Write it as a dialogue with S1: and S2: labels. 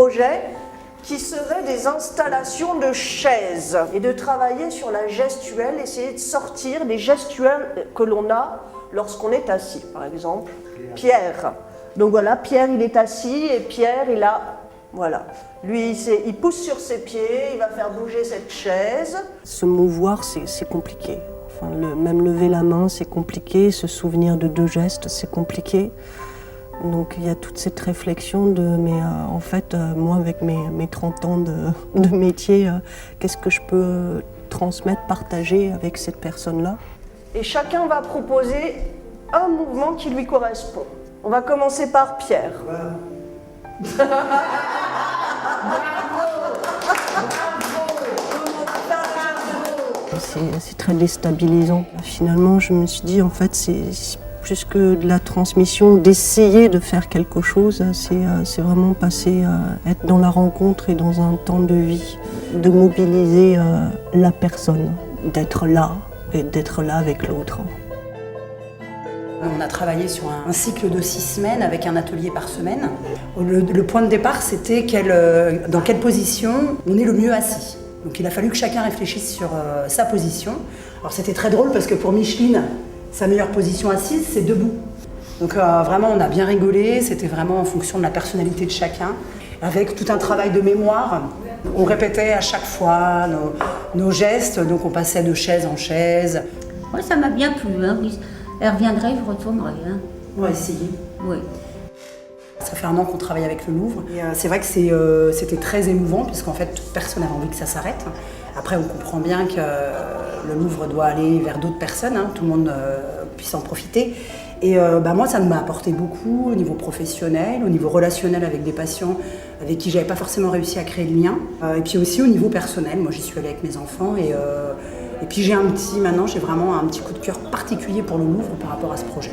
S1: projet qui seraient des installations de chaises et de travailler sur la gestuelle, essayer de sortir des gestuels que l'on a lorsqu'on est assis. Par exemple, Pierre. Donc voilà, Pierre il est assis et Pierre il a... Voilà. Lui il pousse sur ses pieds, il va faire bouger cette chaise. Se mouvoir c'est compliqué. Enfin, même lever la main c'est compliqué, se souvenir de 2 gestes c'est compliqué. Donc il y a toute cette réflexion de, mais en fait, moi avec mes 30 ans de métier, qu'est-ce que je peux transmettre, partager avec cette personne-là? Et chacun va proposer un mouvement qui lui correspond. On va commencer par Pierre. C'est très déstabilisant. Finalement, je me suis dit, en fait, c'est plus que de la transmission, d'essayer de faire quelque chose, c'est vraiment passer à être dans la rencontre et dans un temps de vie, de mobiliser la personne, d'être là et d'être là avec l'autre.
S2: On a travaillé sur un cycle de 6 semaines avec un atelier par semaine. Le point de départ, c'était dans quelle position on est le mieux assis. Donc il a fallu que chacun réfléchisse sur sa position. Alors c'était très drôle parce que pour Micheline, sa meilleure position assise, c'est debout. Donc vraiment, on a bien rigolé, c'était vraiment en fonction de la personnalité de chacun, avec tout un travail de mémoire. On répétait à chaque fois nos gestes, donc on passait de chaise en chaise.
S3: Moi, ça m'a bien plu, hein. Elle reviendrait, je retournerai. Hein.
S2: On va essayer.
S3: Oui.
S2: Ça fait 1 an qu'on travaille avec le Louvre. Et c'est vrai que c'était très émouvant, puisqu'en fait, personne n'avait envie que ça s'arrête. Après, on comprend bien que le Louvre doit aller vers d'autres personnes, hein, tout le monde puisse en profiter. Et moi, ça m'a apporté beaucoup au niveau professionnel, au niveau relationnel avec des patients avec qui j'avais pas forcément réussi à créer le lien. Et puis aussi au niveau personnel, moi j'y suis allée avec mes enfants. Et puis maintenant j'ai vraiment un petit coup de cœur particulier pour le Louvre par rapport à ce projet.